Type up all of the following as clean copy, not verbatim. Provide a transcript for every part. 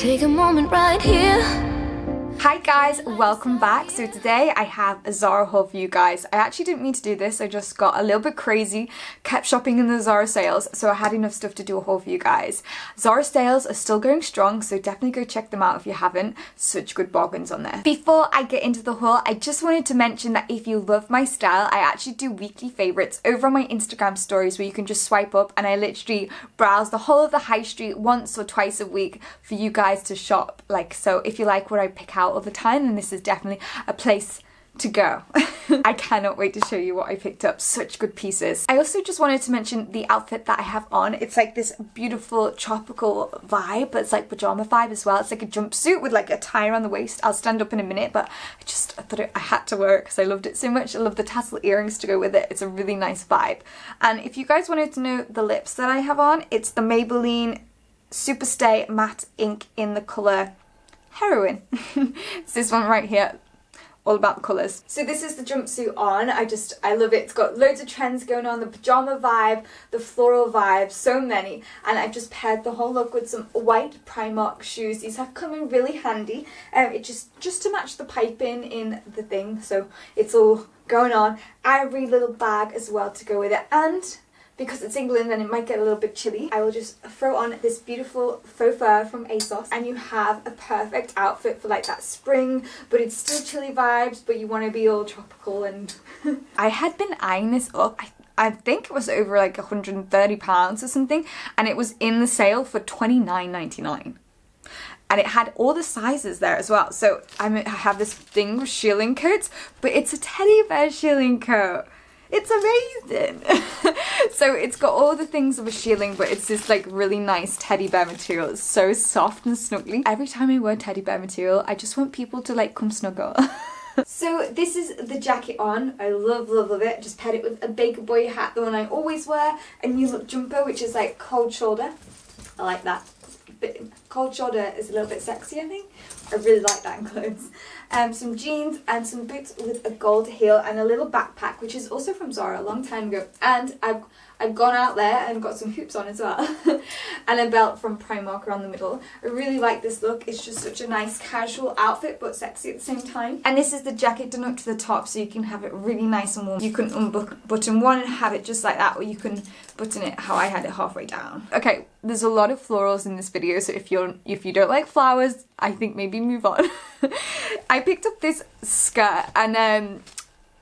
Take a moment right here. Hi guys, welcome back. So today I have a Zara haul for you guys. I actually didn't mean to do this, I just got a little bit crazy, kept shopping in the Zara sales, so I had enough stuff to do a haul for you guys. Zara sales are still going strong, so definitely go check them out if you haven't. Such good bargains on there. Before I get into the haul, I just wanted to mention that if you love my style, I actually do weekly favorites over on my Instagram stories where you can just swipe up and I literally browse the whole of the high street once or twice a week for you guys to shop. Like, so if you like what I pick out all the time, then this is definitely a place to go. I cannot wait to show you what I picked up. Such good pieces. I also just wanted to mention the outfit that I have on. It's like this beautiful tropical vibe, but it's like pajama vibe as well. It's like a jumpsuit with like a tie around the waist. I'll stand up in a minute, but I thought I had to wear it because I loved it so much. I love the tassel earrings to go with it. It's a really nice vibe. And if you guys wanted to know the lips that I have on, it's the Maybelline Superstay Matte Ink in the colour Heroin. It's this one right here, all about the colours. So this is the jumpsuit on. I love it. It's got loads of trends going on, the pajama vibe, the floral vibe, so many. And I've just paired the whole look with some white Primark shoes. These have come in really handy. It just to match the piping in the thing, so it's all going on. Ivory little bag as well to go with it, and because it's England and it might get a little bit chilly, I will just throw on this beautiful faux fur from ASOS, and you have a perfect outfit for like that spring, but it's still chilly vibes, but you want to be all tropical. And I had been eyeing this up. I think it was over like £130 or something, and it was in the sale for £29.99. And it had all the sizes there as well. So I have this thing with shearling coats, but it's a teddy bear shearling coat. It's amazing. So it's got all the things of a shearling, but it's this like really nice teddy bear material. It's so soft and snuggly. Every time I wear teddy bear material, I just want people to like come snuggle. So this is the jacket on. I love, love, love it. Just paired it with a baker boy hat, the one I always wear. A new look jumper, which is like cold shoulder. I like that. But cold shoulder is a little bit sexy, I think. I really like that in clothes. Some jeans and some boots with a gold heel and a little backpack, which is also from Zara a long time ago. And I've gone out there and got some hoops on as well. And a belt from Primark around the middle. I really like this look. It's just such a nice casual outfit, but sexy at the same time. And this is the jacket done up to the top, so you can have it really nice and warm. You can unbutton one and have it just like that, or you can button it how I had it halfway down. Okay, there's a lot of florals in this video, so if you don't like flowers, I think maybe move on. I picked up this skirt, and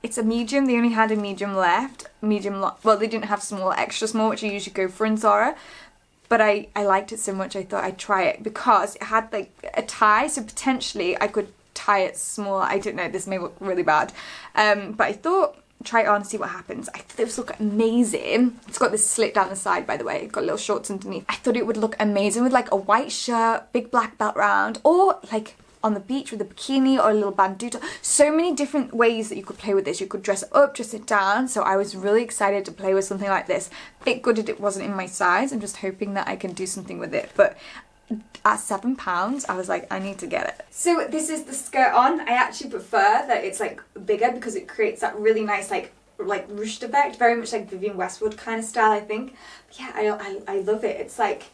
it's a medium. They only had a medium left. Well, they didn't have small, extra small, which I usually go for in Zara. But I liked it so much I thought I'd try it because it had like a tie, so potentially I could tie it small. I don't know, this may look really bad. But I thought, try it on and see what happens. I thought this would look amazing. It's got this slit down the side, by the way. It's got little shorts underneath. I thought it would look amazing with like a white shirt, big black belt round, or like on the beach with a bikini or a little bandeau. So many different ways that you could play with this. You could dress it up, dress it down. So I was really excited to play with something like this. Bit gutted it wasn't in my size. I'm just hoping that I can do something with it. But at £7, I was like, I need to get it. So this is the skirt on. I actually prefer that it's like bigger because it creates that really nice like ruched effect, very much like Vivienne Westwood kind of style, I think. But yeah, I love it. It's like,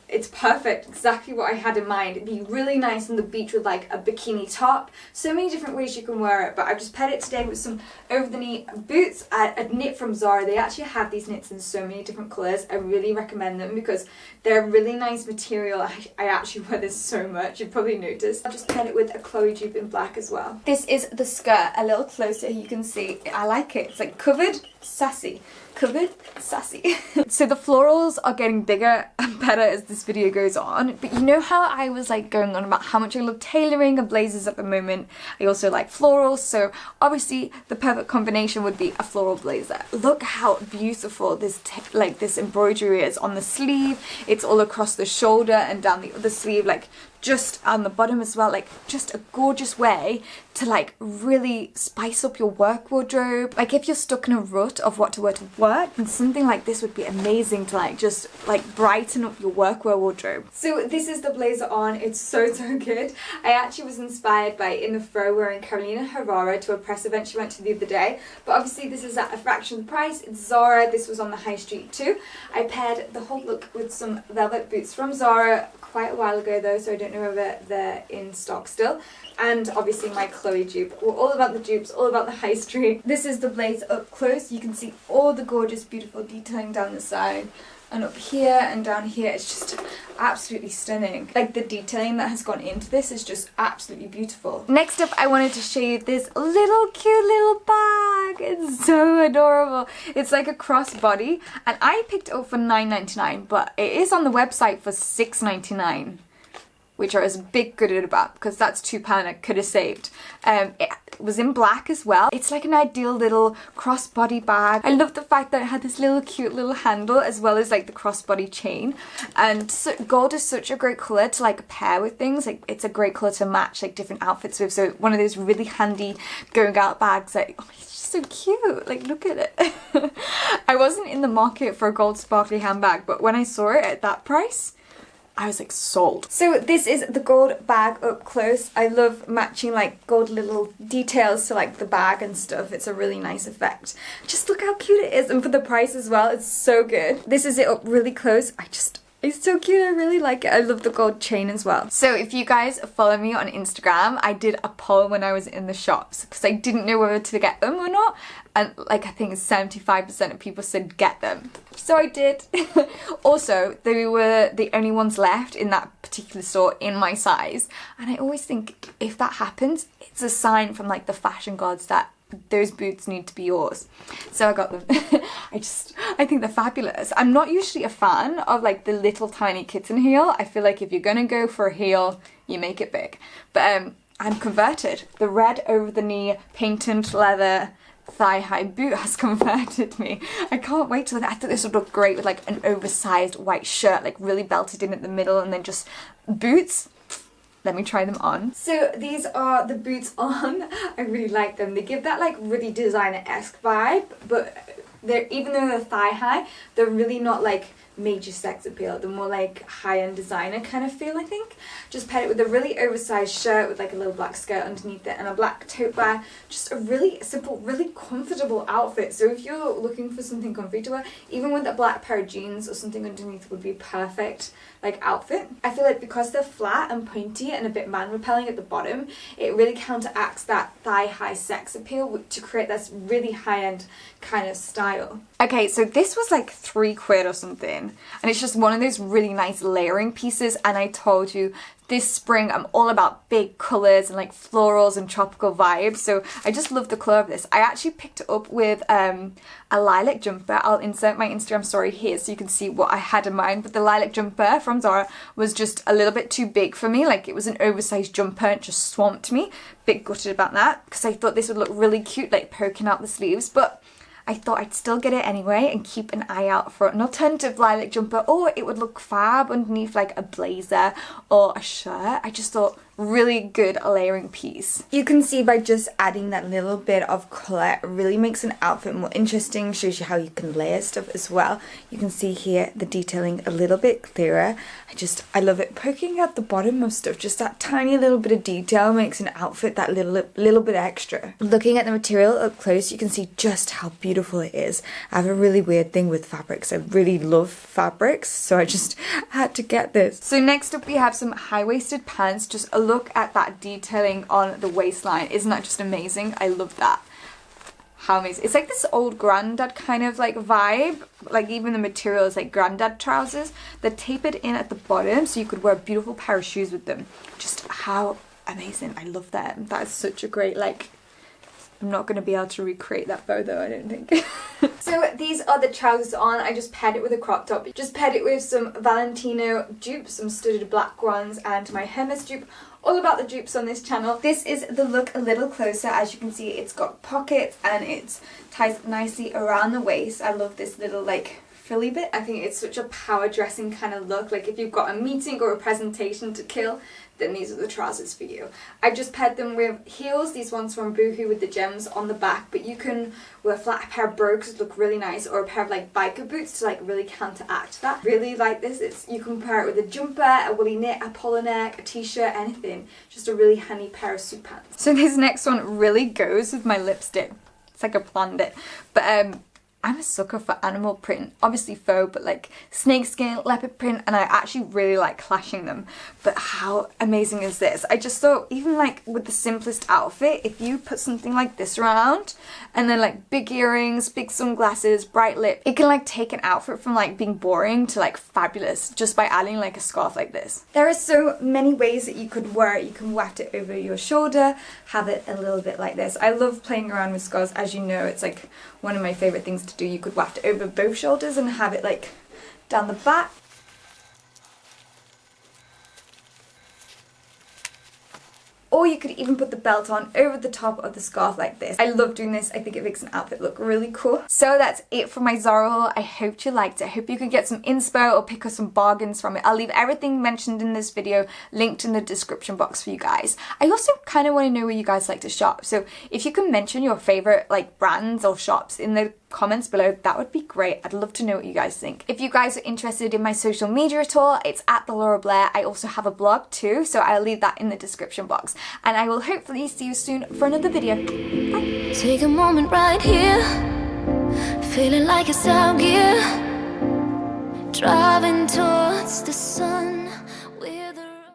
it's perfect, exactly what I had in mind. It'd be really nice on the beach with like a bikini top. So many different ways you can wear it, but I've just paired it today with some over-the-knee boots. A knit from Zara. They actually have these knits in so many different colours. I really recommend them because they're a really nice material. I actually wear this so much, you've probably noticed. I've just paired it with a Chloe dupe in black as well. This is the skirt, a little closer, you can see. I like it. It's like covered, sassy. Covered, sassy. So the florals are getting bigger and better as this video goes on, but you know how I was like going on about how much I love tailoring and blazers at the moment. I also like florals, so obviously the perfect combination would be a floral blazer. Look how beautiful this this embroidery is on the sleeve. It's all across the shoulder and down the other sleeve, like just on the bottom as well, like just a gorgeous way to like really spice up your work wardrobe. Like if you're stuck in a rut of what to wear to work, then something like this would be amazing to like just like brighten up your workwear wardrobe. So this is the blazer on. It's so good. I actually was inspired by In the Fro wearing Carolina Herrera to a press event she went to the other day, but obviously this is at a fraction of the price. It's Zara. This was on the high street too. I paired the whole look with some velvet boots from Zara quite a while ago though, so I don't don't know whether they're in stock still. And obviously my Chloe dupe. We're all about the dupes, all about the high street. This is the blaze up close. You can see all the gorgeous, beautiful detailing down the side. And up here and down here, it's just absolutely stunning. Like, the detailing that has gone into this is just absolutely beautiful. Next up, I wanted to show you this little cute little bag. It's so adorable. It's like a crossbody, and I picked it up for $9.99, but it is on the website for $6.99. Which I was a bit gutted about because that's £2 I could have saved. It was in black as well. It's like an ideal little crossbody bag. I love the fact that it had this little cute little handle as well as like the crossbody chain. And so, gold is such a great colour to like pair with things. Like, it's a great colour to match like different outfits with. So one of those really handy going out bags. Like, oh, it's just so cute. Like, look at it. I wasn't in the market for a gold sparkly handbag, but when I saw it at that price, I was like sold. So this is the gold bag up close. I love matching like gold little details to like the bag and stuff. It's a really nice effect. Just look how cute it is, and for the price as well, it's so good. This is it up really close. It's so cute, I really like it. I love the gold chain as well. So if you guys follow me on Instagram, I did a poll when I was in the shops because I didn't know whether to get them or not. And like, I think 75% of people said get them. So I did. Also, they were the only ones left in that particular store in my size. And I always think if that happens, it's a sign from like the fashion gods that those boots need to be yours. So I got them. I think they're fabulous. I'm not usually a fan of like the little tiny kitten heel. I feel like if you're gonna go for a heel, you make it big. But I'm converted. The red over the knee patent leather thigh-high boot has converted me. I can't wait till I thought this would look great with like an oversized white shirt, like really belted in at the middle, and then just boots. Let me try them on. So these are the boots on. I really like them. They give that like really designer-esque vibe, but they're, even though they're thigh-high, they're really not like major sex appeal. They're more like high-end designer kind of feel, I think. Just paired it with a really oversized shirt with like a little black skirt underneath it and a black tote bag. Just a really simple, really comfortable outfit. So if you're looking for something comfy to wear, even with a black pair of jeans or something underneath would be perfect like outfit. I feel like because they're flat and pointy and a bit man-repelling at the bottom, it really counteracts that thigh-high sex appeal to create this really high-end kind of style. Okay, so this was like £3 or something, and it's just one of those really nice layering pieces. And I told you this spring I'm all about big colours and like florals and tropical vibes, so I just love the colour of this. I actually picked it up with a lilac jumper. I'll insert my Instagram story here so you can see what I had in mind, but the lilac jumper from Zara was just a little bit too big for me. Like, it was an oversized jumper, it just swamped me. Bit gutted about that because I thought this would look really cute like poking out the sleeves, but I thought I'd still get it anyway and keep an eye out for an alternative lilac jumper, or it would look fab underneath like a blazer or a shirt. I just thought really good layering piece. You can see by just adding that little bit of colour, it really makes an outfit more interesting, shows you how you can layer stuff as well. You can see here the detailing a little bit clearer. I love it poking out the bottom of stuff. Just that tiny little bit of detail makes an outfit that little bit extra. Looking at the material up close, you can see just how beautiful it is. I have a really weird thing with fabrics. I really love fabrics, so I just had to get this. So next up we have some high-waisted pants. Just a look at that detailing on the waistline. Isn't that just amazing? I love that. How amazing. It's like this old granddad kind of like vibe. Like, even the material is like granddad trousers. They're tapered in at the bottom so you could wear a beautiful pair of shoes with them. Just how amazing. I love them. That is such a great, like, I'm not going to be able to recreate that bow though, I don't think. So these are the trousers on. I just paired it with a crop top. Just paired it with some Valentino dupes, some studded black ones, and my Hermes dupe. All about the dupes on this channel. This is the look a little closer. As you can see, it's got pockets and it ties nicely around the waist. I love this little like frilly bit. I think it's such a power dressing kind of look. Like, if you've got a meeting or a presentation to kill, then these are the trousers for you. I just paired them with heels. These ones from Boohoo with the gems on the back, but you can wear a flat pair of brogues, look really nice, or a pair of like biker boots to like really counteract that. Really like this. You can pair it with a jumper, a woolly knit, a polo neck, a t-shirt, anything. Just a really handy pair of suit pants. So this next one really goes with my lipstick. It's like I planned it, but I'm a sucker for animal print, obviously faux, but like snakeskin, leopard print, and I actually really like clashing them. But how amazing is this? I just thought, even like with the simplest outfit, if you put something like this around and then like big earrings, big sunglasses, bright lip, it can like take an outfit from like being boring to like fabulous just by adding like a scarf like this. There are so many ways that you could wear it. You can waft it over your shoulder, have it a little bit like this. I love playing around with scarves, as you know, it's like one of my favorite things to do. You could waft it over both shoulders and have it like down the back. Or you could even put the belt on over the top of the scarf like this. I love doing this. I think it makes an outfit look really cool. So that's it for my Zara haul. I hope you liked it. I hope you could get some inspo or pick up some bargains from it. I'll leave everything mentioned in this video linked in the description box for you guys. I also kind of want to know where you guys like to shop. So if you can mention your favorite like brands or shops in the comments below, that would be great. I'd love to know what you guys think. If you guys are interested in my social media at all, it's at the Laura Blair. I also have a blog too, so I'll leave that in the description box. And I will hopefully see you soon for another video. Bye. Take a moment right here, feeling like it's out gear, driving towards the sun.